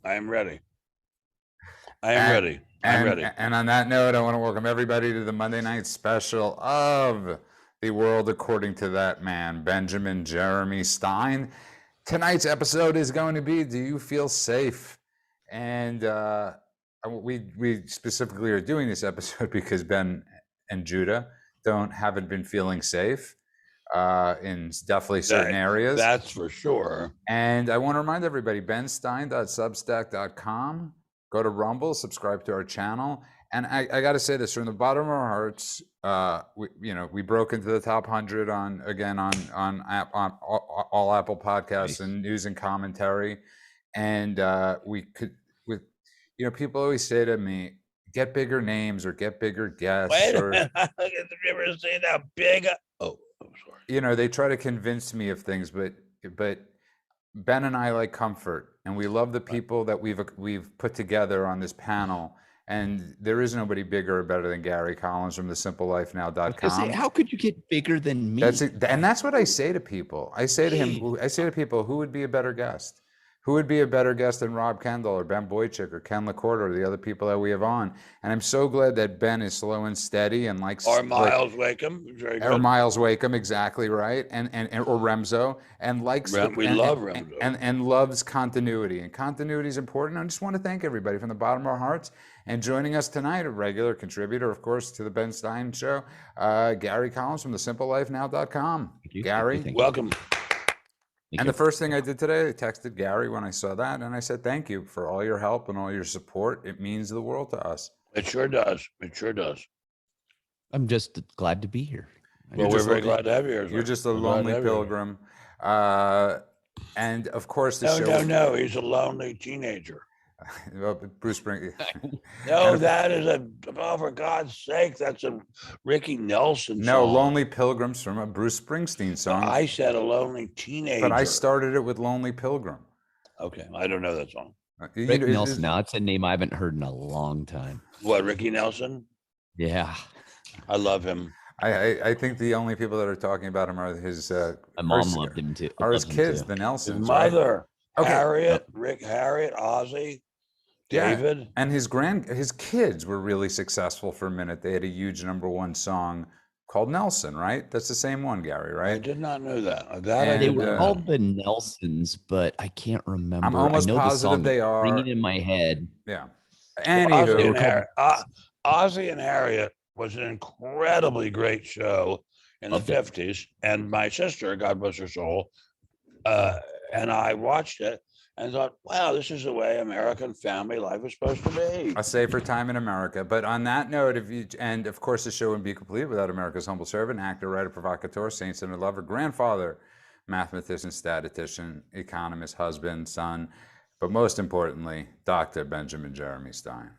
I am ready. I'm ready. And on that note, I want to welcome everybody to the Monday night special of The World According to That Man, Benjamin Jeremy Stein. Tonight's episode is going to be, do you feel safe? And we specifically are doing this episode because Ben and Judah haven't been feeling safe in definitely certain areas. That's for sure. And I want to remind everybody, benstein.substack.com. Go to Rumble, subscribe to our channel. And I got to say this, from the bottom of our hearts, we broke into the top 100 on all Apple Podcasts and news and commentary. And people always say to me, get bigger names or get bigger guests. Wait a minute. Did you ever say that big? Oh, I'm sorry. They try to convince me of things, but Ben and I like comfort, and we love the people that we've put together on this panel. And there is nobody bigger or better than Gary Collins from thesimplelifenow.com. How could you get bigger than me? And that's what I say to people. I say to people, who would be a better guest? Who would be a better guest than Rob Kendall or Ben Boychuk or Ken LaCorda or the other people that we have on? And I'm so glad that Ben is slow and steady and likes. Or Miles Wakeham. Or Miles Wakeham, exactly right. And or Remzo, and likes. We love Remzo. And loves continuity. And continuity is important. I just want to thank everybody from the bottom of our hearts. And joining us tonight, a regular contributor, of course, to the Ben Stein Show, Gary Collins from thesimplelifenow.com. Gary, welcome. And the first thing I did today, I texted Gary when I saw that, and I said, thank you for all your help and all your support. It means the world to us. It sure does. It sure does. I'm just glad to be here. Well, we're very glad to have you here. You're just a lonely pilgrim. And, of course, the show... No, he's a lonely teenager. Well, Bruce Springsteen. No, that is for God's sake, that's a Ricky Nelson song. No, Lonely Pilgrims from a Bruce Springsteen song. I said a lonely teenager. But I started it with Lonely Pilgrim. Okay, I don't know that song. Rick Nelson, now it's a name I haven't heard in a long time. What, Ricky Nelson? Yeah. I love him. I think the only people that are talking about him are his... My mom loved him too. Are his kids, the Nelsons, his mother. Right? Okay. Harriet, Ozzy. David. Yeah. And his kids were really successful for a minute. They had a huge #1 song called Nelson, right? That's the same one, Gary, right? I did not know that. They were called the Nelsons, but I can't remember. I'm almost positive the song they are. Ringing in my head. Yeah. Ozzy and Harriet was an incredibly great show in the 50s. And my sister, God bless her soul, and I watched it. And thought, wow, this is the way American family life is supposed to be. A safer time in America. But on that note, and of course, the show wouldn't be complete without America's humble servant, actor, writer, provocateur, saint-centered lover, grandfather, mathematician, statistician, economist, husband, son, but most importantly, Dr. Benjamin Jeremy Stein.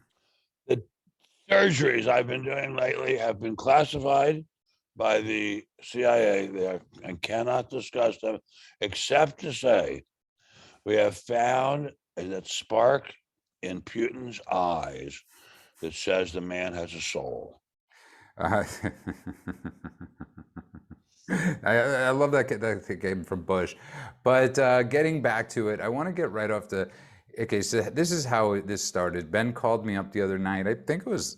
The surgeries I've been doing lately have been classified by the CIA. I cannot discuss them, except to say, we have found that spark in Putin's eyes that says the man has a soul. I love that came from Bush. But getting back to it, I want to get right off the... Okay, so this is how this started. Ben called me up the other night. I think it was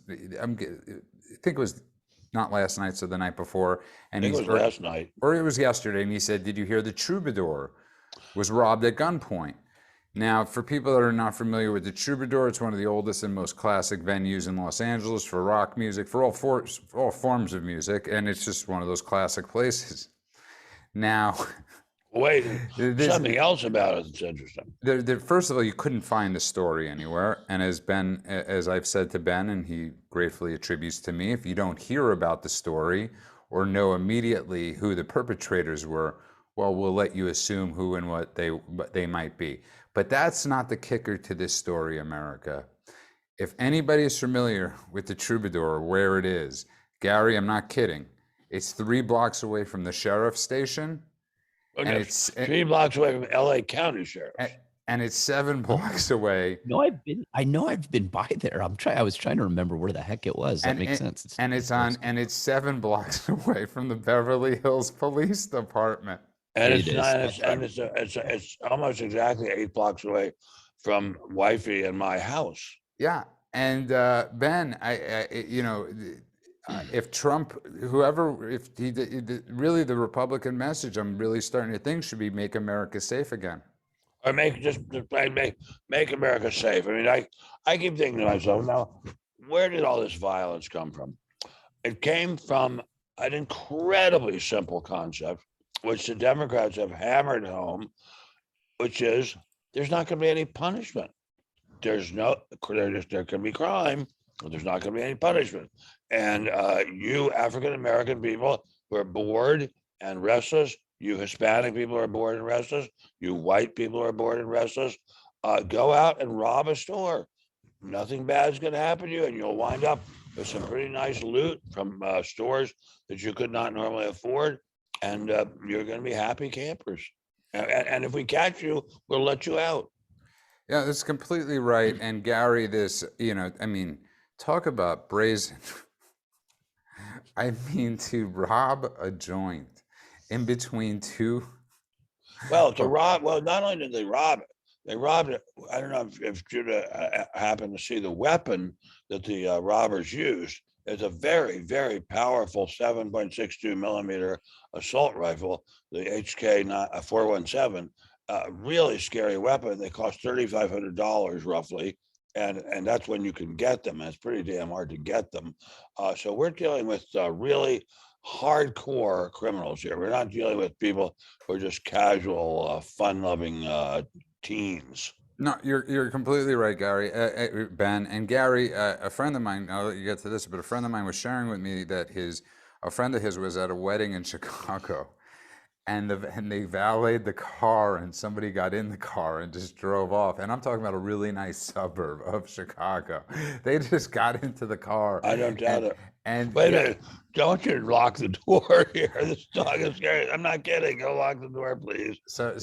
not last night, so the night before. And it was last night. Or it was yesterday, and he said, did you hear the Troubadour was robbed at gunpoint? Now, for people that are not familiar with the Troubadour, it's one of the oldest and most classic venues in Los Angeles for rock music, for all forms of music, and it's just one of those classic places. Now, wait, something else about it that's interesting. First of all, you couldn't find the story anywhere, and as I've said to Ben, and he gratefully attributes to me, if you don't hear about the story or know immediately who the perpetrators were, well, we'll let you assume who and what they might be. But that's not the kicker to this story, America. If anybody is familiar with the Troubadour, where it is, Gary, I'm not kidding. It's 3 blocks away from the sheriff's station. Okay. And it's 3 blocks away from LA County Sheriff. And it's 7 blocks away. No, I know I've been by there. I was trying to remember where the heck it was. That makes sense. It's 7 blocks away from the Beverly Hills Police Department. And it's almost exactly 8 blocks away from wifey in my house. Yeah, and Ben, if Trump, whoever, if really the Republican message, I'm really starting to think should be make America safe again. Or make America safe. I mean, I keep thinking to myself now, where did all this violence come from? It came from an incredibly simple concept, which the Democrats have hammered home, which is there's not going to be any punishment. There can be crime, but there's not going to be any punishment. And you African American people who are bored and restless, you Hispanic people who are bored and restless, you white people who are bored and restless, go out and rob a store. Nothing bad is going to happen to you, and you'll wind up with some pretty nice loot from stores that you could not normally afford, and you're going to be happy campers. And if we catch you, we'll let you out. Yeah, that's completely right. And Gary, this, I mean, talk about brazen. I mean, to rob a joint in between two. Well, not only did they rob it, they robbed it. I don't know if Judah happened to see the weapon that the robbers used. It's a very, very powerful 7.62 millimeter assault rifle, the HK 417. Really scary weapon. They cost $3,500 roughly, and that's when you can get them. And it's pretty damn hard to get them. So we're dealing with really hardcore criminals here. We're not dealing with people who are just casual, fun-loving teens. No, you're completely right, Gary, Ben, and Gary. A friend of mine. I'll let you get to this, but a friend of mine was sharing with me that a friend of his was at a wedding in Chicago, and they valeted the car, and somebody got in the car and just drove off. And I'm talking about a really nice suburb of Chicago. They just got into the car. I don't doubt it. And wait a minute, don't you lock the door here? This dog is scary. I'm not kidding. Go lock the door, please. So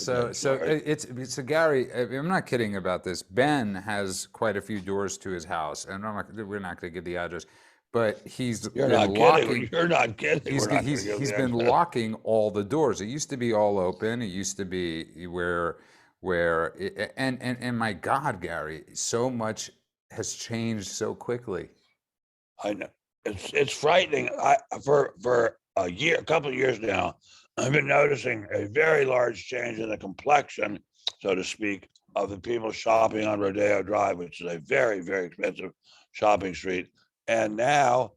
Gary, I'm not kidding about this. Ben has quite a few doors to his house, and we're not going to give the address. But You're not kidding. You're not kidding. He's been locking all the doors. It used to be all open. It used to be and my God, Gary, so much has changed so quickly. I know it's frightening. For a couple of years now, I've been noticing a very large change in the complexion, so to speak, of the people shopping on Rodeo Drive, which is a very, very expensive shopping street. And now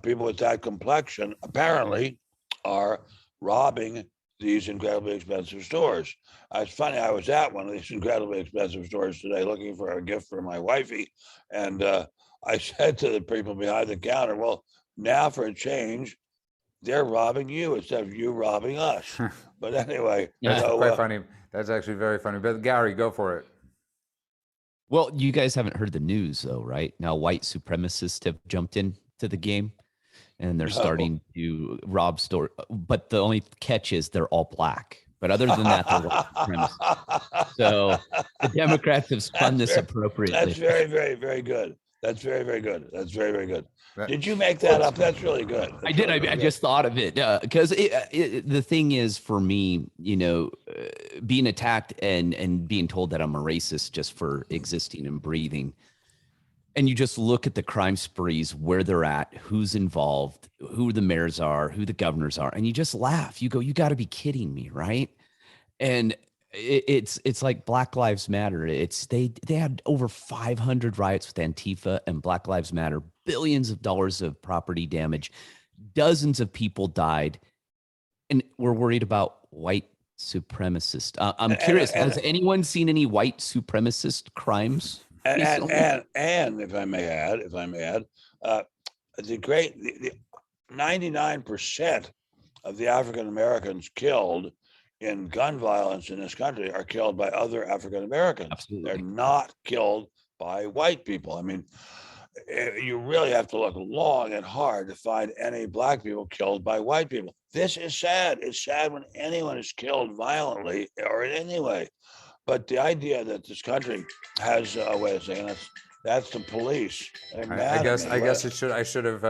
people with that complexion apparently are robbing these incredibly expensive stores. It's funny, I was at one of these incredibly expensive stores today looking for a gift for my wifey. And I said to the people behind the counter, well, now for a change, they're robbing you instead of you robbing us. But anyway. That's quite funny. That's actually very funny. But Gary, go for it. Well, you guys haven't heard the news, though, right? Now, white supremacists have jumped into the game, and they're starting to rob stores. But the only catch is they're all black. But other than that, they're white supremacists. So the Democrats have spun this appropriately. That's very, very, very good. That's very, very good. That's very, very good. Did you make that up? That's really good. I did. I just thought of it because the thing is, for me, being attacked and being told that I'm a racist just for existing and breathing, and you just look at the crime sprees, where they're at, who's involved, who the mayors are, who the governors are, and you just laugh. You go, you got to be kidding me, right? And it's like Black Lives Matter. They had over 500 riots with Antifa and Black Lives Matter, billions of dollars of property damage, dozens of people died, and we're worried about white supremacists. I'm curious, has anyone seen any white supremacist crimes? And if I may add, the 99% of the African Americans killed in gun violence in this country are killed by other African Americans. Absolutely. They're not killed by white people. I mean, you really have to look long and hard to find any black people killed by white people. This is sad. It's sad when anyone is killed violently or in any way. But the idea that this country has, wait a second, that's the police. I guess it should. I should have.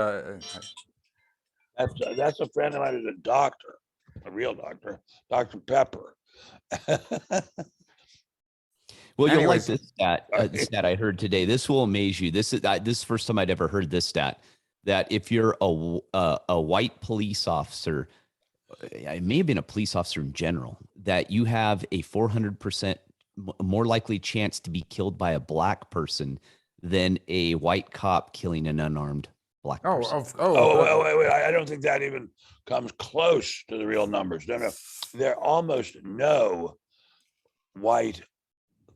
That's a friend of mine who's a doctor, a real doctor, Dr. Pepper. Well, you'll like Anyways, this stat I heard today. This will amaze you. This is the first time I'd ever heard this stat, that if you're a white police officer, it may have been a police officer in general, that you have a 400% more likely chance to be killed by a black person than a white cop killing an unarmed black person. Wait. I don't think that even comes close to the real numbers. No. There are almost no white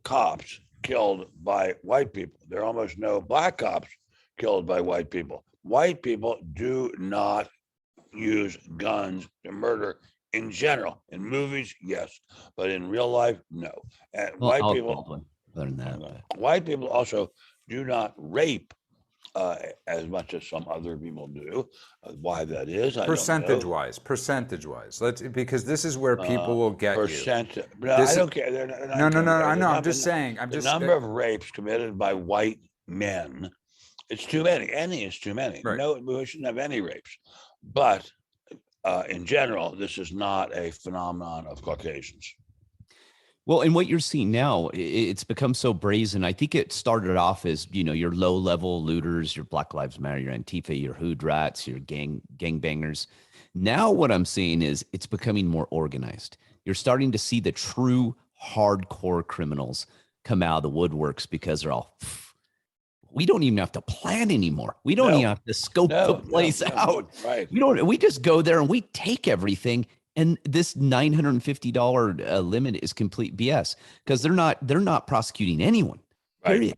cops killed by white people. There are almost no black cops killed by white people. White people do not use guns to murder in general. In movies, yes, but in real life, no. And Well, I'll learn that. But white people also do not rape as much as some other people do. Why that is, I percentage don't know. wise, because this is where people will get Percent. you. No, I don't care. No, I know. I'm just saying. The number of rapes committed by white men, it's too many. Any is too many. Right. No, we shouldn't have any rapes. But in general, this is not a phenomenon of Caucasians. Well, and what you're seeing now, it's become so brazen. I think it started off as, your low level looters, your Black Lives Matter, your Antifa, your hood rats, your gangbangers. Now what I'm seeing is it's becoming more organized. You're starting to see the true hardcore criminals come out of the woodworks because they're all, we don't even have to plan anymore. We don't even have to scope the place out. Right. We just go there and we take everything. And this $950 limit is complete BS because they're not prosecuting anyone. Period.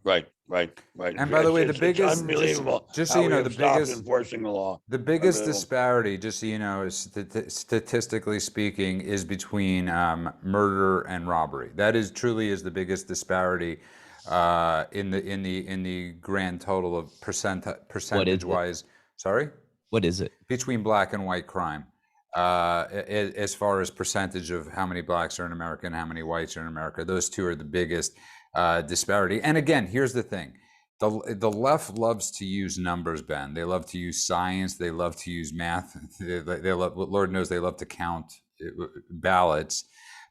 Right. And by the way, the biggest, unbelievable. Just so you know, the biggest enforcing the law. The biggest disparity, just so you know, is statistically speaking, is between murder and robbery. That is truly the biggest disparity in the grand total of percentage wise. Sorry? What is it? Between black and white crime. As far as percentage of how many blacks are in America and how many whites are in America, those two are the biggest disparity. And again, here's the thing. The left loves to use numbers, Ben. They love to use science. They love to use math. They love, Lord knows they love to count ballots.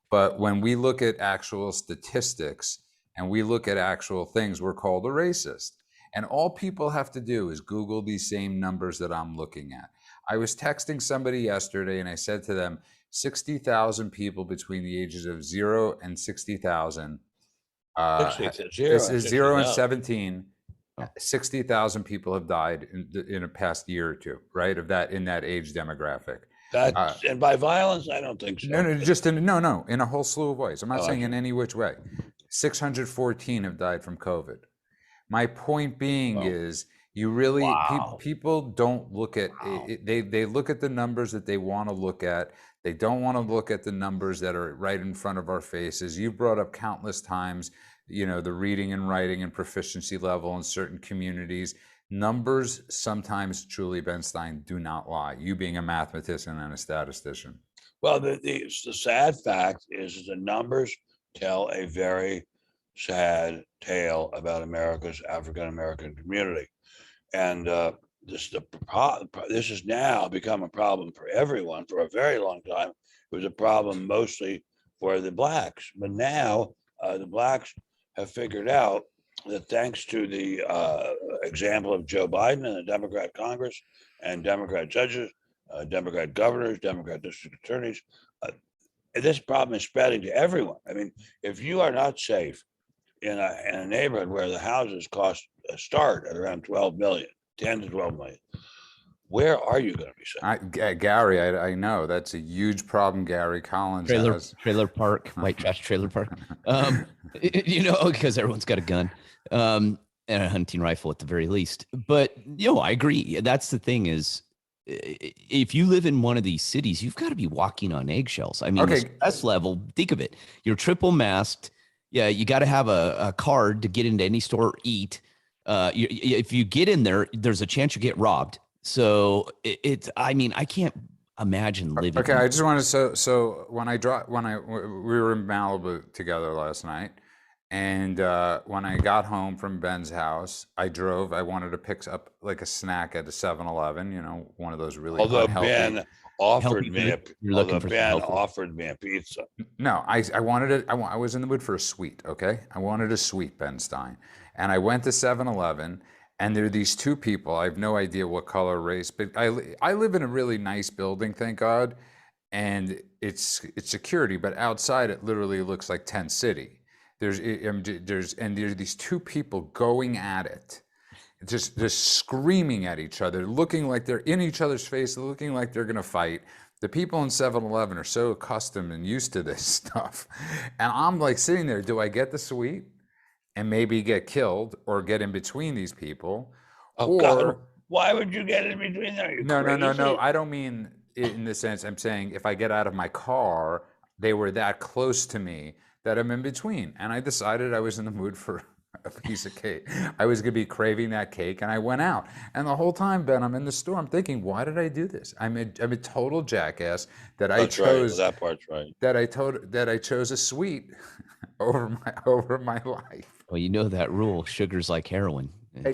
But when we look at actual statistics and we look at actual things, we're called a racist. And all people have to do is Google these same numbers that I'm looking at. I was texting somebody yesterday and I said to them, 60,000 people between the ages of 0 and 60,000. This is 0 and 17. 60,000 people have died in a past year or two, right? In that age demographic. And by violence, I don't think so. No, in a whole slew of ways. I'm not saying in any which way. 614 have died from COVID. My point being is, you really, people don't look at it. They look at the numbers that they want to look at. They don't want to look at the numbers that are right in front of our faces. You brought up countless times, the reading and writing and proficiency level in certain communities. Numbers sometimes, truly, Ben Stein, do not lie. You being a mathematician and a statistician. Well, the sad fact is the numbers tell a very sad tale about America's African-American community. And this has now become a problem for everyone for a very long time. It was a problem mostly for the blacks, but now the blacks have figured out that thanks to the example of Joe Biden and the Democrat Congress and Democrat judges, Democrat governors, Democrat district attorneys, this problem is spreading to everyone. I mean, if you are not safe in a neighborhood where the houses cost start at around 12 million, 10 to 12 million, where are you going to be safe? Gary, I know that's a huge problem. Gary Collins trailer park, white trash trailer park. Because everyone's got a gun and a hunting rifle at the very least. But I agree. That's the thing is, if you live in one of these cities, you've got to be walking on eggshells. I mean, the stress level. Think of it. You're triple masked. Yeah, you got to have a card to get into any store or eat. If you get in there, there's a chance you get robbed. So I can't imagine living. Okay, I just wanted to, so when we were in Malibu together last night, and when I got home from Ben's house, I wanted to pick up like a snack at a 7-Eleven, one of those really unhealthy. offered me food? You're looking for some Ben healthy- offered me a pizza. No, I wanted it. I was in the mood for a sweet, okay? I wanted a sweet, Ben Stein. And I went to 7-Eleven, and there are these two people. I have no idea what color, race, but I live in a really nice building, thank God. And it's security, but outside it literally looks like Tent City. There's these two people going at it, just screaming at each other, looking like they're in each other's face, looking like they're gonna fight. The people in 7-Eleven are so accustomed and used to this stuff. And I'm like sitting there, do I get the sweet and maybe get killed or get in between these people? Oh, God, why would you get in between there? No. I don't mean in the sense, I'm saying if I get out of my car, they were that close to me that I'm in between. And I decided I was in the mood for a piece of cake. I was going to be craving that cake, and I went out. And the whole time, Ben, I'm in the store. I'm thinking, why did I do this? I'm a total jackass that I chose. Right. That part's right. That I chose a sweet over my life. Well, you know that rule: sugar's like heroin. Yeah.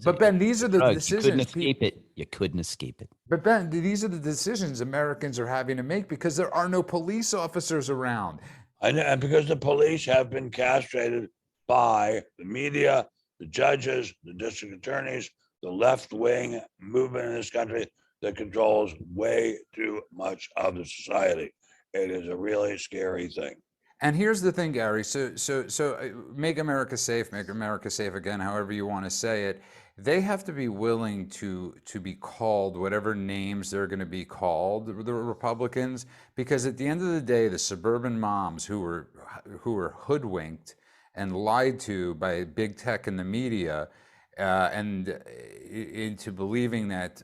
But Ben, these are the decisions. You couldn't escape it. You couldn't escape it. But Ben, these are the decisions Americans are having to make because there are no police officers around. I know, and because the police have been castrated by the media, the judges, the district attorneys, the left-wing movement in this country that controls way too much of the society. It is a really scary thing. And here's the thing, Gary. So make America safe again, however you want to say it. They have to be willing to be called whatever names they're going to be called, the Republicans, because at the end of the day, the suburban moms who were hoodwinked and lied to by big tech and the media, and into believing that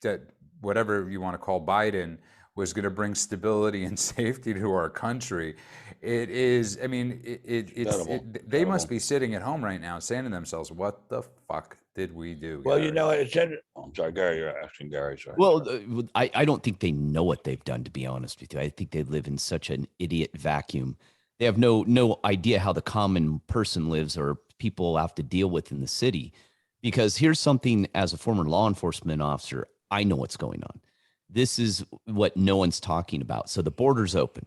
that whatever you want to call Biden was going to bring stability and safety to our country. It is, I mean, they must be sitting at home right now saying to themselves, what the fuck did we do? Well, Gary? you know, it said, I'm sorry, Gary, you're asking Gary, sorry. Well, I don't think they know what they've done, to be honest with you. I think they live in such an idiot vacuum. They have no idea how the common person lives or people have to deal with in the city. Because here's something, as a former law enforcement officer, I know what's going on. This is what no one's talking about. So the border's open.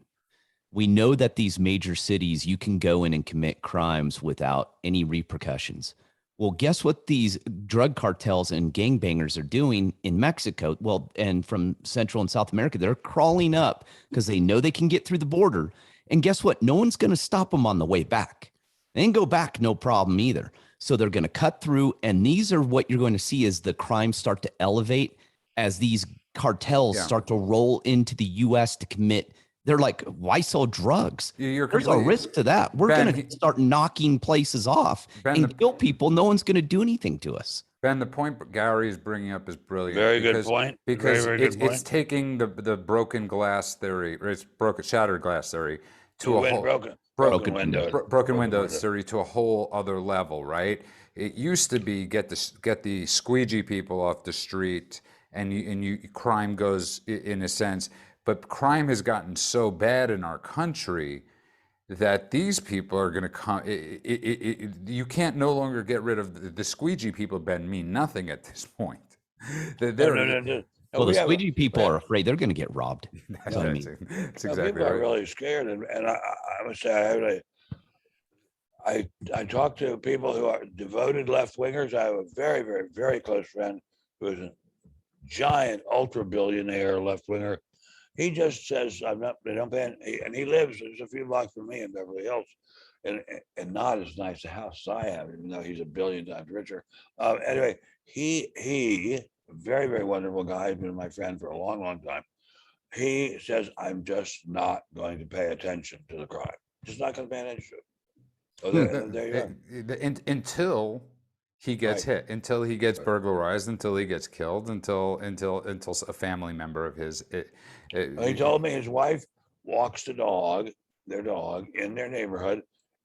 We know that these major cities, you can go in and commit crimes without any repercussions. Well, guess what these drug cartels and gangbangers are doing in Mexico? Well, and from Central and South America, they're crawling up because they know they can get through the border. And guess what? No one's going to stop them on the way back. They can go back, no problem either. So they're going to cut through. And these are what you're going to see as the crimes start to elevate, as these cartels start to roll into the U.S. to commit. They're like, why sell drugs? There's a risk to that. We're going to start knocking places off and kill people. No one's going to do anything to us. Ben, the point Gary is bringing up is brilliant. Very good point. Because very good point. It's taking the broken glass theory, or it's shattered glass theory, to a whole broken window theory to a whole other level, right? It used to be get the squeegee people off the street, and crime goes in a sense, but crime has gotten so bad in our country that these people are going to come. You can't no longer get rid of the squeegee people. Ben, mean nothing at this point. No. Well, the squeegee people are afraid they're going to get robbed. That's exactly people right. are really scared, and I would say I talk to people who are devoted left wingers. I have a very, very, very close friend who is a giant ultra billionaire left winger. He just says, they don't pay, and he lives just a few blocks from me in Beverly Hills, and not as nice a house as I have, even though he's a billion times richer. Anyway, he very, very wonderful guy. He's been my friend for a long, long time. He says, I'm just not going to pay attention to the crime. Just not going to pay attention to it. So there you go. Until he gets hit, until he gets burglarized, until he gets killed, until a family member of his. He told me his wife walks their dog in their neighborhood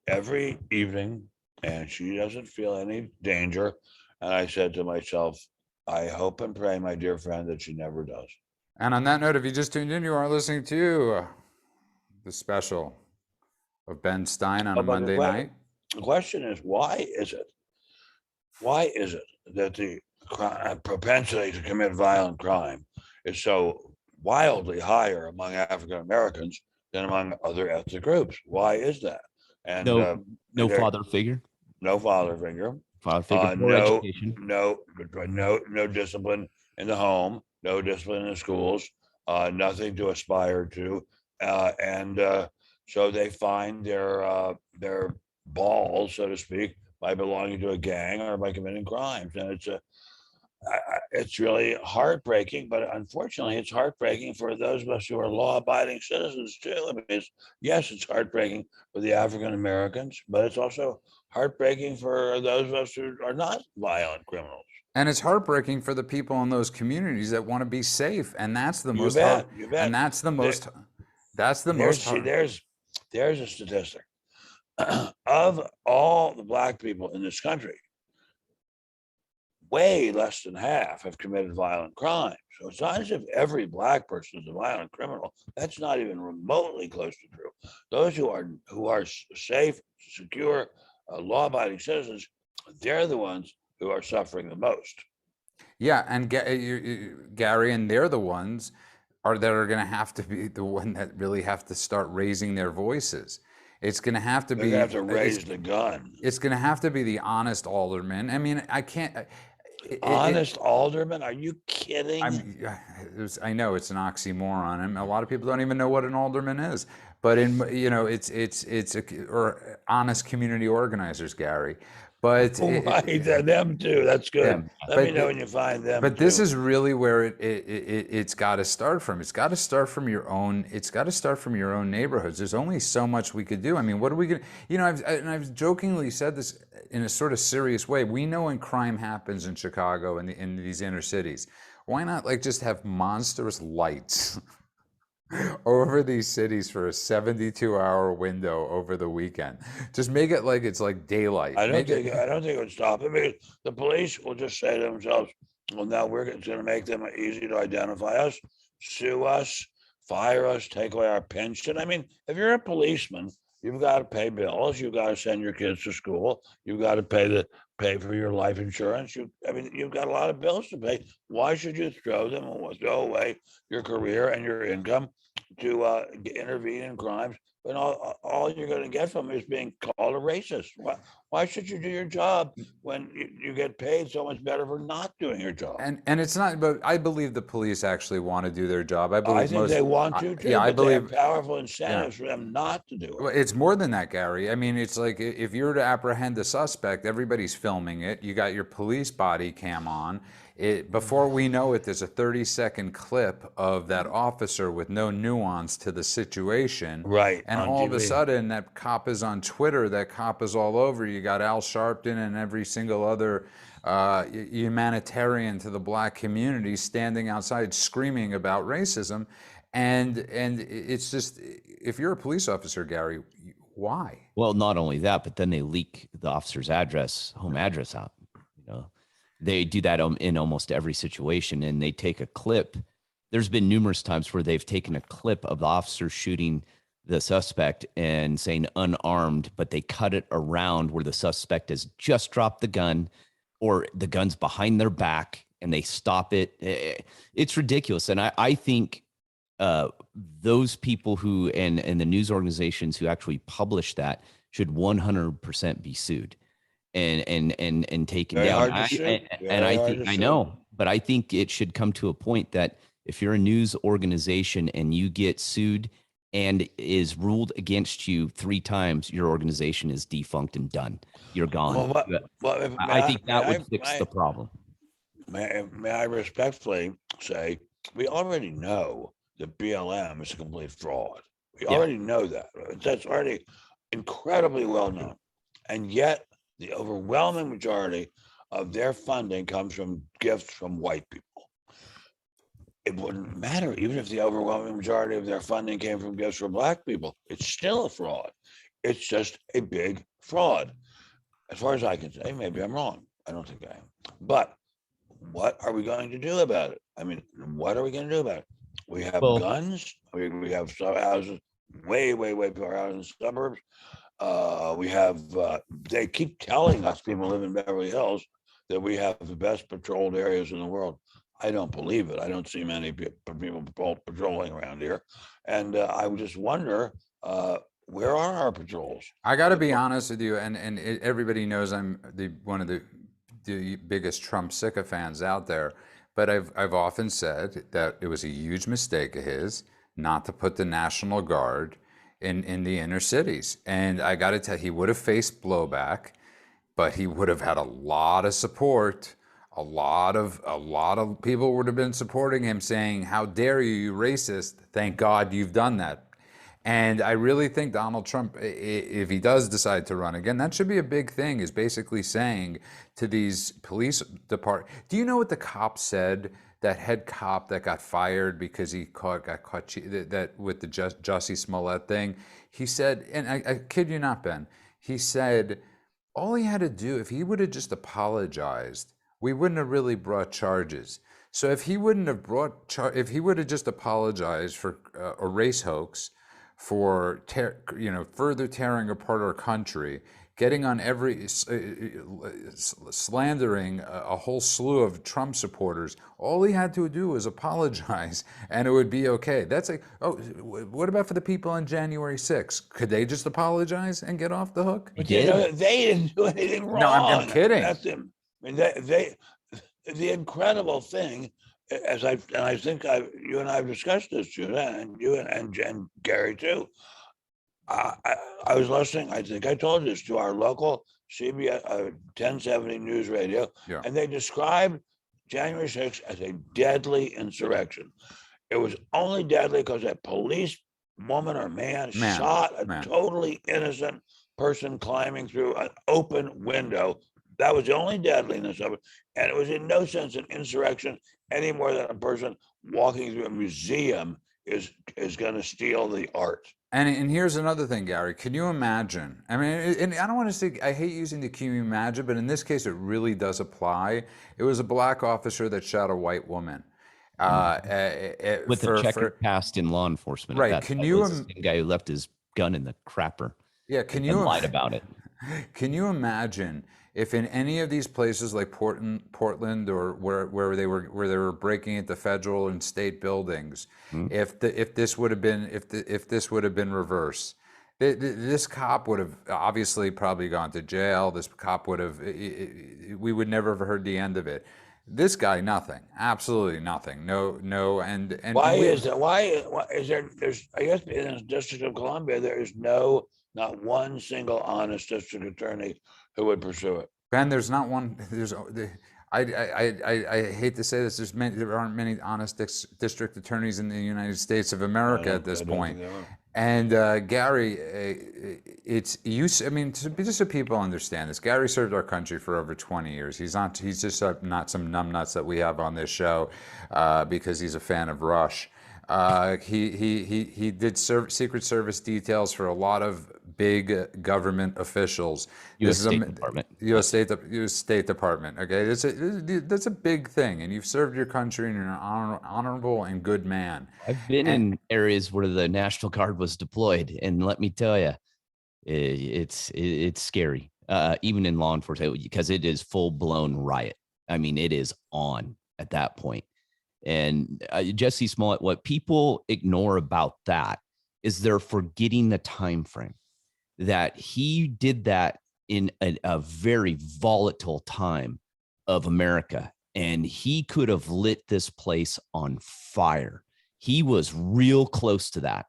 every evening, and she doesn't feel any danger. And I said to myself, I hope and pray, my dear friend, that she never does. And on that note, if you just tuned in, you are listening to the special of Ben Stein on a Monday night. The question is, why is it that the propensity to commit violent crime is so wildly higher among African Americans than among other ethnic groups. Why is that? And No there, father figure, no father figure, poor no, education. no discipline in the home, no discipline in the schools, nothing to aspire to, and so they find their balls, so to speak, by belonging to a gang or by committing crimes, and it's really heartbreaking. But unfortunately, it's heartbreaking for those of us who are law-abiding citizens too. I mean, yes, it's heartbreaking for the African Americans, but it's also heartbreaking for those of us who are not violent criminals. And it's heartbreaking for the people in those communities that want to be safe, and that's the You most bet, hard. you bet. And that's the most. That's the There's most see, hard. there's a statistic of all the Black people in this country. Way less than half have committed violent crimes. So it's not as if every Black person is a violent criminal. That's not even remotely close to true. Those who are safe, secure, law-abiding citizens, they're the ones who are suffering the most. Yeah, and Gary, and they're the ones that are going to have to be the one that really have to start raising their voices. It's going to have to They're be. gonna have to raise the gun. It's going to have to be the honest alderman. I mean, I can't. Honest alderman? Are you kidding? I know it's an oxymoron, and a lot of people don't even know what an alderman is. But or honest community organizers, Gary. But right, them too. That's good. Let me know when you find them. But this is really where it's got to start from. It's got to start from your own. It's got to start from your own neighborhoods. There's only so much we could do. I mean, what are we gonna? I've jokingly said this in a sort of serious way. We know when crime happens in Chicago and in these inner cities. Why not just have monstrous lights over these cities for a 72-hour window over the weekend? Just make it like it's like daylight. I don't think it would stop it, because the police will just say to themselves, well, now it's going to make them easy to identify us, sue us, fire us, take away our pension. I mean, if you're a policeman, you've got to pay bills, you've got to send your kids to school, you've got to pay for your life insurance. You've got a lot of bills to pay. Why should you throw away your career and your income to intervene in crimes, and all you're going to get from it is being called a racist? Why should you do your job when you get paid so much better for not doing your job? And it's not, but I believe the police actually want to do their job. I think they want to too. Yeah, I believe they have powerful incentives for them not to do it. Well, it's more than that, Gary. I mean, it's like if you're to apprehend a suspect, everybody's filming it. You got your police body cam on. Before we know it, there's a 30-second clip of that officer with no nuance to the situation. Right. And all of a sudden, that cop is on Twitter. That cop is all over. You got Al Sharpton and every single other humanitarian to the Black community standing outside screaming about racism. And it's just, if you're a police officer, Gary, why? Well, not only that, but then they leak the officer's home address out. They do that in almost every situation, and they take a clip. There's been numerous times where they've taken a clip of the officer shooting the suspect and saying unarmed, but they cut it around where the suspect has just dropped the gun, or the gun's behind their back, and they stop it. It's ridiculous. And I think those people who and the news organizations who actually publish that should 100% be sued and taken Very down. I know, but I think it should come to a point that if you're a news organization and you get sued and is ruled against you 3 times, your organization is defunct and done. You're gone. I think that would fix the problem. May I respectfully say, we already know that BLM is a complete fraud. We already know that. That's already incredibly well known. And yet the overwhelming majority of their funding comes from gifts from white people. It wouldn't matter even if the overwhelming majority of their funding came from gifts from Black people. It's still a fraud. It's just a big fraud. As far as I can say, maybe I'm wrong. I don't think I am. But what are we going to do about it? I mean, what are we going to do about it? We have guns. We have houses way far out in the suburbs. We have, they keep telling us people live in Beverly Hills that we have the best patrolled areas in the world. I don't believe it. I don't see many people patrolling around here. And I would just wonder, where are our patrols? I got to be honest with you, and everybody knows I'm one of the biggest Trump sycophants out there. But I've often said that it was a huge mistake of his not to put the National Guard in the inner cities. And I got to tell you, he would have faced blowback, but he would have had a lot of support. A lot of people would have been supporting him, saying, "How dare you, you racist? Thank God you've done that." And I really think Donald Trump, if he does decide to run again, that should be a big thing, is basically saying to these police department. Do you know what the cop said? That head cop that got fired because he got caught that with the Jussie Smollett thing. He said, and I kid you not, Ben, he said, all he had to do, if he would have just apologized, we wouldn't have really brought charges. So if he wouldn't have if he would have just apologized for a race hoax, for further tearing apart our country, getting on slandering a whole slew of Trump supporters, all he had to do was apologize and it would be okay. That's like, oh, what about for the people on January 6th? Could they just apologize and get off the hook? But they didn't do anything wrong. No, I'm kidding. That's them. I mean, the incredible thing, I think you and I have discussed this, Judah, and you and Gary too. I was listening, I think I told this, to our local CBS 1070 News Radio, Yeah. and they described January 6th as a deadly insurrection. It was only deadly because a police woman or man shot a totally innocent person climbing through an open window. That was the only deadliness of it. And it was in no sense an insurrection any more than a person walking through a museum is going to steal the art. And here's another thing, Gary. Can you imagine? I mean, and I don't want to say, I hate using the "can you imagine," but in this case, it really does apply. It was a black officer that shot a white woman. With a checkered past in law enforcement. Right. Can you? The guy who left his gun in the crapper. Yeah. Can you? Lied about it. Can you imagine if in any of these places like Portland or where they were breaking into federal and state buildings, if this would have been reversed, this cop would have obviously probably gone to jail. This cop would have, we would never have heard the end of it. This guy, nothing, absolutely nothing. No, and why is that? Why is there? There's, I guess, in the District of Columbia, there is not one single honest district attorney who would pursue it. Ben, there's not one. I hate to say this. There aren't many honest district attorneys in the United States of America at this point. And Gary, it's you. I mean, just so people understand this, Gary served our country for over 20 years. He's just not some numbnuts that we have on this show because he's a fan of Rush. He did Secret Service details for a lot of big government officials. U.S. State Department. U.S. State Department. Okay, that's a big thing, and you've served your country, and you're an honorable and good man. I've been in areas where the National Guard was deployed, and let me tell you, it's scary, even in law enforcement, because it is full blown riot. I mean, it is on at that point. And Jussie Smollett, what people ignore about that is they're forgetting the time frame that he did that in a very volatile time of America, and he could have lit this place on fire. He was real close to that,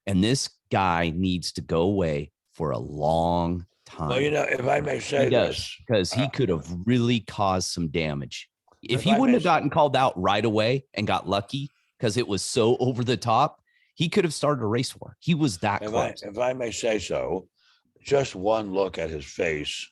and this guy needs to go away for a long time. Well, if I may say this, because he could have really caused some damage. If he wouldn't have gotten called out right away and got lucky because it was so over the top, he could have started a race war. He was that close. If I may say so, just one look at his face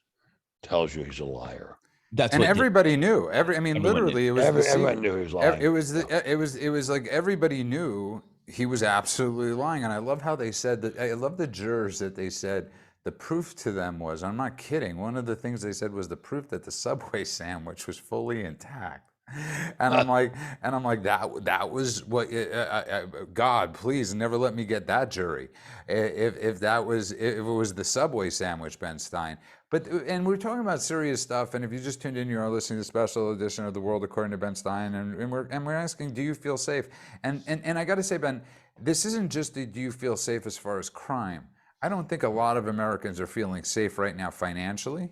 tells you he's a liar. And everybody knew. Literally, it was everyone knew he was lying. It was like everybody knew he was absolutely lying. And I love how they said that. I love the jurors that they said. The proof to them was, I'm not kidding, one of the things they said was the proof that the Subway sandwich was fully intact. And I'm like, that was what, God, please never let me get that jury. If it was the Subway sandwich, Ben Stein. But, and we're talking about serious stuff. And if you just tuned in, you're listening to a special edition of The World According to Ben Stein. And we're asking, do you feel safe? And I got to say, Ben, this isn't just do you feel safe as far as crime. I don't think a lot of Americans are feeling safe right now financially.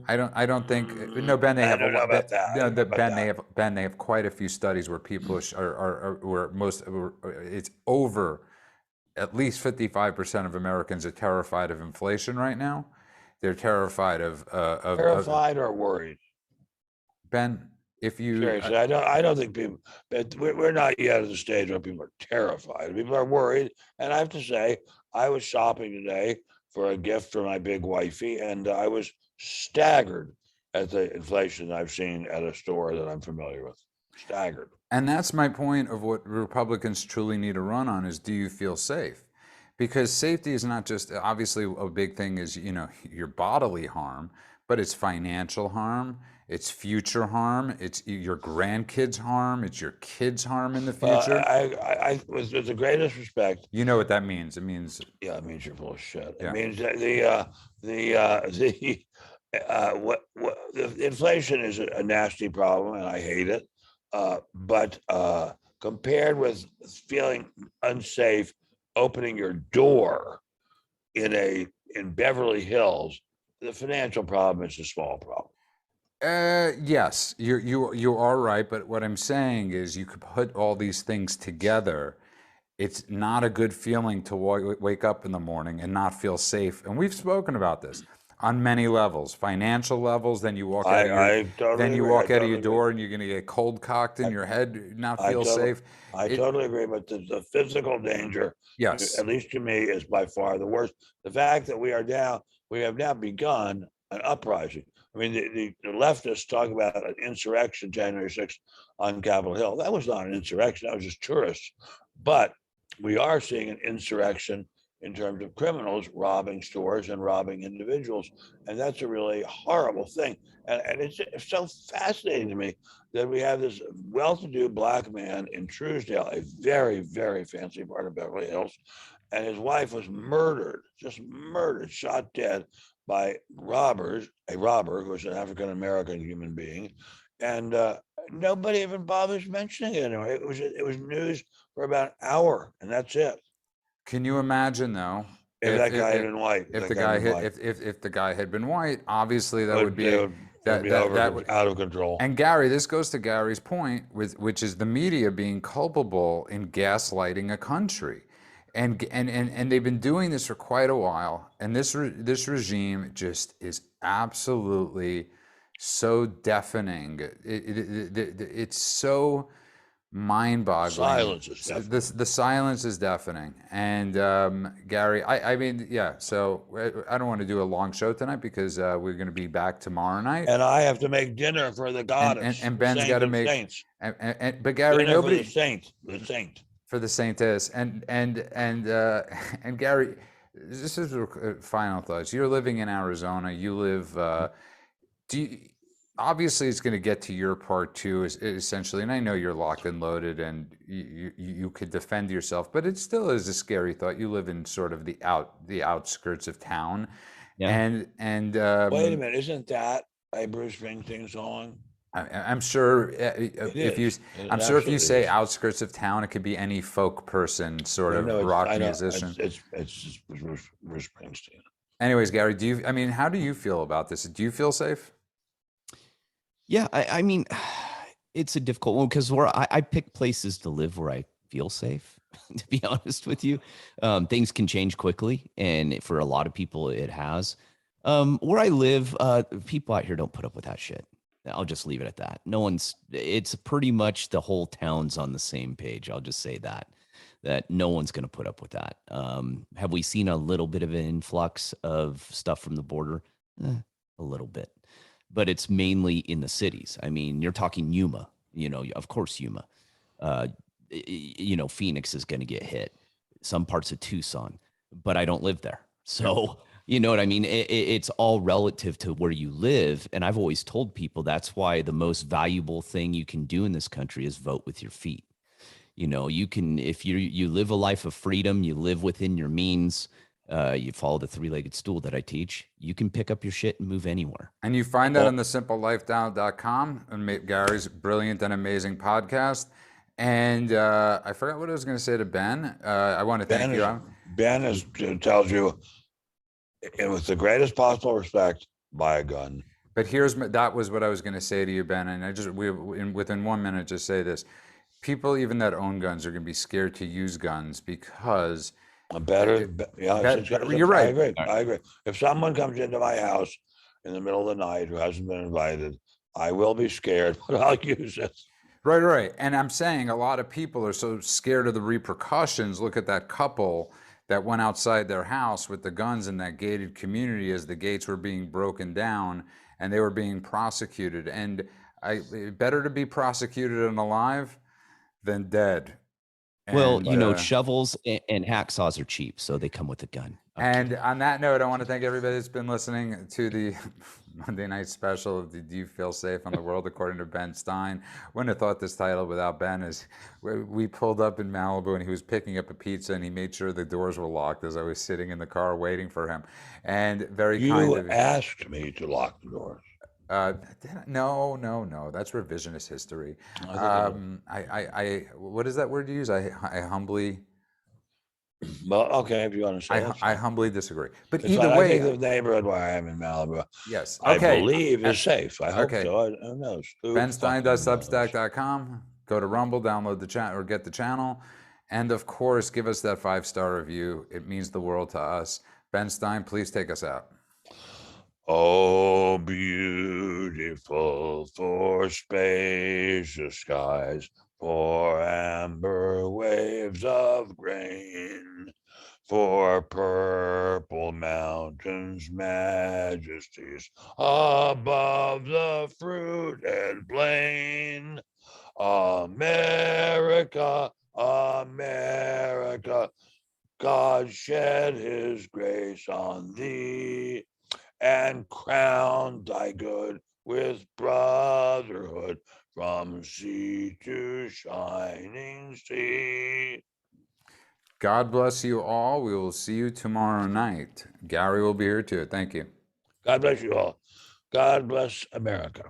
I don't think, no, Ben, they I have don't a know lot, about that. I don't know about Ben, they have quite a few studies where people where it's over at least 55% of Americans are terrified of inflation right now. They're terrified of terrified or worried. Ben, if you, Seriously, I don't think people, but we're not yet at the stage where people are terrified. People are worried. And I have to say, I was shopping today for a gift for my big wifey, and I was staggered at the inflation I've seen at a store that I'm familiar with. Staggered. and that's my point of what Republicans truly need to run on is, do you feel safe? Because safety is not just, obviously a big thing is, your bodily harm, but it's financial harm, it's future harm, it's your grandkids harm, it's your kids harm in the future. I with the greatest respect, You know what that means? It means, yeah, it means you're full of shit. Yeah. It means that the inflation is a nasty problem, and I hate it. But compared with feeling unsafe, opening your door in Beverly Hills, the financial problem is a small problem. yes, you are right. But what I'm saying is, you could put all these things together. It's not a good feeling to wake up in the morning and not feel safe. And we've spoken about this on many levels, financial levels. Then you walk out of I totally agree. out of your door and you're going to get cold cocked in your head, not feel safe. I totally agree, but the physical danger, Yes. at least to me, is by far the worst. The fact that we have now begun an uprising. I mean, the leftists talk about an insurrection January 6th on Capitol Hill. That was not an insurrection. That was just tourists. But we are seeing an insurrection in terms of criminals robbing stores and robbing individuals. And that's a really horrible thing. And it's so fascinating to me that we have this well-to-do black man in Truesdale, a very, very fancy part of Beverly Hills, and his wife was murdered, just murdered, shot dead by robbers, a robber who was an African-American human being. And nobody even bothers mentioning it anymore. It was news for about an hour, and that's it. Can you imagine though? If that guy had been white, If the guy had been white, obviously that would be out of control. And Gary, this goes to Gary's point, which is the media being culpable in gaslighting a country, and they've been doing this for quite a while. And this regime just is absolutely so deafening. It's so mind-boggling. Silence is deafening. The silence is deafening. And Gary, I mean, yeah. So I don't want to do a long show tonight because we're going to be back tomorrow night. And I have to make dinner for the goddess. And Ben's got to make. Saints. But Gary, dinner nobody for the saint. For the saintess. And Gary, this is final thoughts. You're living in Arizona. You live. Obviously it's going to get to your part too, essentially, and I know you're locked and loaded and you could defend yourself, but it still is a scary thought. You live in sort of the outskirts of town. Yeah. And wait a minute, isn't that a Bruce Springsteen song? I'm sure if you say outskirts of town, it could be any folk person, sort of rock musician. It's Bruce Springsteen. Anyways, Gary, how do you feel about this? Do you feel safe? Yeah, I mean, it's a difficult one because I pick places to live where I feel safe, to be honest with you. Things can change quickly, and for a lot of people, it has. Where I live, people out here don't put up with that shit. I'll just leave it at that. It's pretty much the whole town's on the same page. I'll just say that no one's going to put up with that. Have we seen a little bit of an influx of stuff from the border? A little bit. But it's mainly in the cities. I mean, you're talking Yuma, of course, Yuma. Phoenix is going to get hit, some parts of Tucson, but I don't live there. So You know what I mean? It's all relative to where you live. And I've always told people that's why the most valuable thing you can do in this country is vote with your feet. You know, you can, if you live a life of freedom, you live within your means, you follow the three-legged stool that I teach, you can pick up your shit and move anywhere. And you find that Well- on thesimplelifestyle.com and Gary's brilliant and amazing podcast. And I forgot what I was going to say to Ben. I want to thank you. Tells you, with the greatest possible respect, buy a gun. But that was what I was going to say to you, Ben. And within 1 minute, just say this: people even that own guns are going to be scared to use guns because you're right. I agree. If someone comes into my house in the middle of the night who hasn't been invited, I will be scared, but I'll use it. Right. And I'm saying a lot of people are so scared of the repercussions. Look at that couple that went outside their house with the guns in that gated community as the gates were being broken down and they were being prosecuted. And better to be prosecuted and alive than dead. Well, shovels and hacksaws are cheap, so they come with a gun. And on that note, I want to thank everybody that's been listening to the Monday night special of the Do You Feel Safe on the World according to Ben Stein. Wouldn't have thought this title without Ben. Is we pulled up in Malibu and he was picking up a pizza and he made sure the doors were locked as I was sitting in the car waiting for him. And very kind of you asked me to lock the doors. No. That's revisionist history. What is that word you use? I humbly. Well, okay, if you want to say I humbly disagree. But it's either like, way, I think the neighborhood where I am in Malibu, yes, I believe is safe. I hope so. Who knows? benstein.substack.com. Go to Rumble, download the chat, or get the channel, and of course, give us that 5-star review. It means the world to us. Ben Stein, please take us out. Oh, beautiful for spacious skies, for amber waves of grain, for purple mountains, majesties above the fruited plain. America, America, God shed his grace on thee and crowned thy good with brotherhood from sea to shining sea. God bless you all. We will see you tomorrow night. Gary will be here too. Thank you. God bless you all. God bless America.